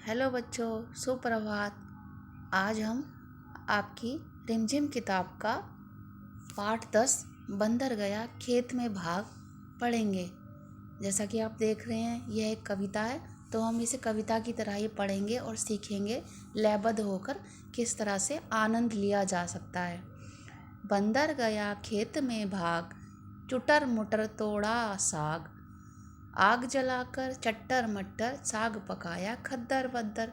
Hello बच्चों, सुप्रभात। आज हम आपकी रिमझिम किताब का पाठ 10 बंदर गया खेत में भाग पढ़ेंगे। जैसा कि आप देख रहे हैं, यह एक कविता है, तो हम इसे कविता की तरह ही पढ़ेंगे और सीखेंगे लयबद्ध होकर किस तरह से आनंद लिया जा सकता है। बंदर गया खेत में भाग, चुटर मुटर तोड़ा साग, आग जलाकर चट्टर मट्टर साग पकाया खद्दर बद्दर।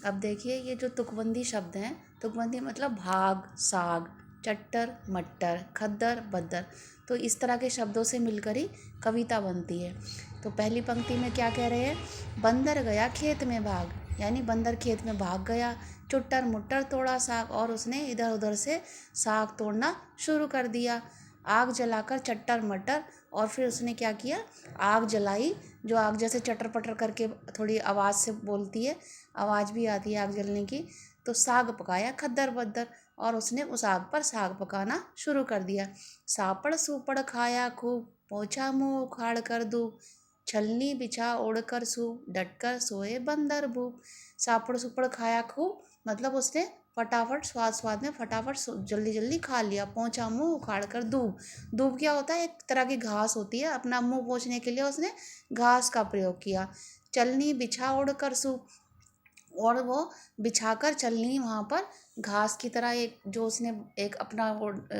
अब देखिए, ये जो तुकबंदी शब्द हैं, तुकबंदी मतलब भाग, साग, चट्टर मट्टर, खद्दर बद्दर, तो इस तरह के शब्दों से मिलकर ही कविता बनती है। तो पहली पंक्ति में क्या कह रहे हैं? बंदर गया खेत में भाग, यानी बंदर खेत में भाग गया, चुट्टर मुट्टर तोड़ा साग, और उसने इधर उधर से साग तोड़ना शुरू कर दिया। आग जलाकर चट्टर मट्टर, और फिर उसने क्या किया? आग जलाई, जो आग जैसे चटर पटर करके थोड़ी आवाज़ से बोलती है, आवाज़ भी आती है आग जलने की। तो साग पकाया खद्दर बद्दर, और उसने उस आग पर साग पकाना शुरू कर दिया। सापड़ सूपड़ खाया खूब, पोछा मुँह उखाड़ कर दूब, छलनी बिछा ओढ़ कर सूप, डट कर सोए बंदर भूप। सापड़ सुपड़ खाया खूब मतलब उसने फटाफट स्वाद स्वाद में फटाफट जल्दी जल्दी खा लिया। पोंछा मुँह उखाड़ कर दूब, दूब क्या होता है? एक तरह की घास होती है, अपना मुंह पोंछने के लिए उसने घास का प्रयोग किया। चलनी बिछा ओढ़ कर सूप, और वो बिछाकर चलनी वहाँ पर घास की तरह एक जो उसने एक अपना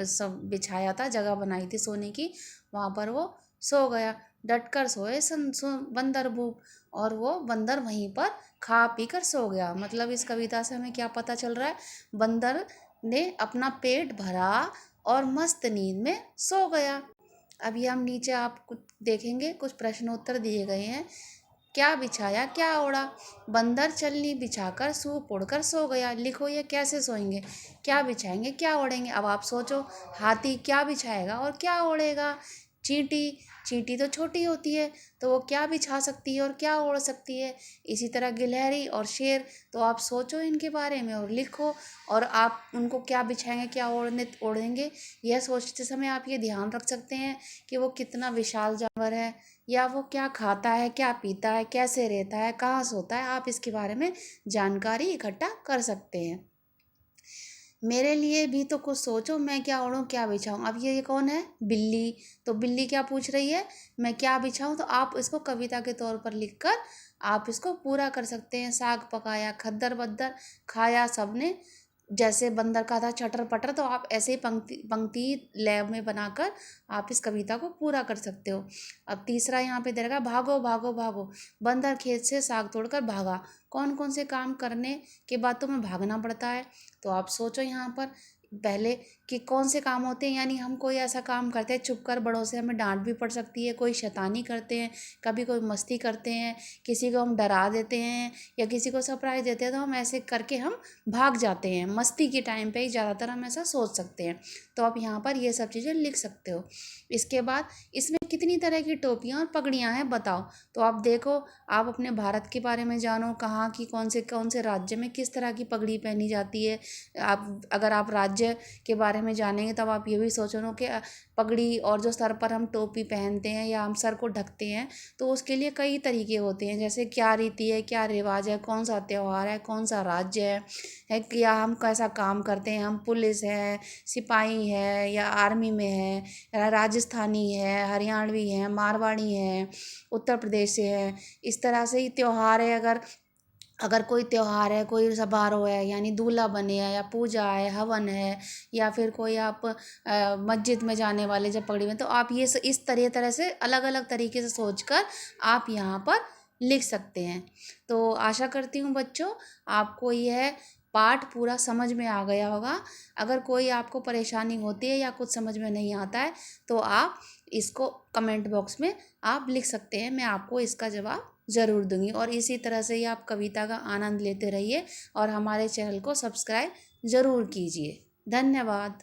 सब बिछाया था, जगह बनाई थी सोने की, वहाँ पर वो सो गया। डट कर सोए बंदर भूप, और वो बंदर वहीं पर खा पी कर सो गया। मतलब इस कविता से हमें क्या पता चल रहा है? बंदर ने अपना पेट भरा और मस्त नींद में सो गया। अभी हम नीचे आप कुछ देखेंगे, कुछ प्रश्नोत्तर दिए गए हैं। क्या बिछाया क्या ओढ़ा? बंदर चलनी बिछाकर सूप ओढ़कर सो गया। लिखो ये कैसे सोएंगे? क्या बिछाएंगे क्या ओढ़ेंगे? अब आप सोचो, हाथी क्या बिछाएगा और क्या ओढ़ेगा? चींटी, चींटी तो छोटी होती है, तो वो क्या बिछा सकती है और क्या ओढ़ सकती है? इसी तरह गिलहरी और शेर। तो आप सोचो इनके बारे में और लिखो, और आप उनको क्या बिछाएंगे क्या ओढ़ेंगे, यह सोचते समय आप ये ध्यान रख सकते हैं कि वो कितना विशाल जानवर है, या वो क्या खाता है, क्या पीता है, कैसे रहता है, कहाँ सोता है। आप इसके बारे में जानकारी इकट्ठा कर सकते हैं। मेरे लिए भी तो कुछ सोचो, मैं क्या ओढ़ूं क्या बिछाऊं। अब ये कौन है? बिल्ली। तो बिल्ली क्या पूछ रही है? मैं क्या बिछाऊं। तो आप इसको कविता के तौर पर लिखकर आप इसको पूरा कर सकते हैं। साग पकाया खद्दर बद्दर, खाया सबने, जैसे बंदर का था चटर पटर, तो आप ऐसे ही पंक्ति पंक्ति लय में बनाकर आप इस कविता को पूरा कर सकते हो। अब तीसरा यहाँ पे दे रखा, भागो भागो भागो, बंदर खेत से साग तोड़कर भागा। कौन कौन से काम करने के बाद तुम्हें भागना पड़ता है? तो आप सोचो यहाँ पर पहले कि कौन से काम होते हैं। यानी हम कोई ऐसा काम करते हैं छुप कर, बड़ों से हमें डांट भी पड़ सकती है, कोई शैतानी करते हैं, कभी कोई मस्ती करते हैं, किसी को हम डरा देते हैं या किसी को सरप्राइज देते हैं, तो हम ऐसे करके हम भाग जाते हैं। मस्ती के टाइम पे ही ज़्यादातर हम ऐसा सोच सकते हैं। तो आप यहाँ पर ये सब चीज़ें लिख सकते हो। इसके बाद इसमें कितनी तरह की टोपियाँ और पगड़ियाँ हैं बताओ। तो आप देखो, आप अपने भारत के बारे में जानो, कहाँ की कौन से राज्य में किस तरह की पगड़ी पहनी जाती है। आप अगर आप राज्य के बारे में जानेंगे तब आप ये भी सोचो कि पगड़ी और जो सर पर हम टोपी पहनते हैं या हम सर को ढकते हैं, तो उसके लिए कई तरीके होते हैं। जैसे क्या रीति है, क्या रिवाज है, कौन सा त्यौहार है, कौन सा राज्य है कि या हम कैसा काम करते हैं, हम पुलिस है, सिपाही है या आर्मी में है, या राजस्थानी है, हरियाणवी है, मारवाड़ी है, उत्तर प्रदेश से है। इस तरह से ही त्यौहार है। अगर अगर कोई त्यौहार है, कोई समारोह है, यानी दूल्हा बने है या पूजा है, हवन है, या फिर कोई आप मस्जिद में जाने वाले जब पगड़ी में, तो आप ये इस तरह तरह से अलग अलग तरीके से सोचकर आप यहाँ पर लिख सकते हैं। तो आशा करती हूँ बच्चों, आपको यह पाठ पूरा समझ में आ गया होगा। अगर कोई आपको परेशानी होती है या कुछ समझ में नहीं आता है, तो आप इसको कमेंट बॉक्स में आप लिख सकते हैं, मैं आपको इसका जवाब ज़रूर दूंगी। और इसी तरह से ही आप कविता का आनंद लेते रहिए और हमारे चैनल को सब्सक्राइब ज़रूर कीजिए। धन्यवाद।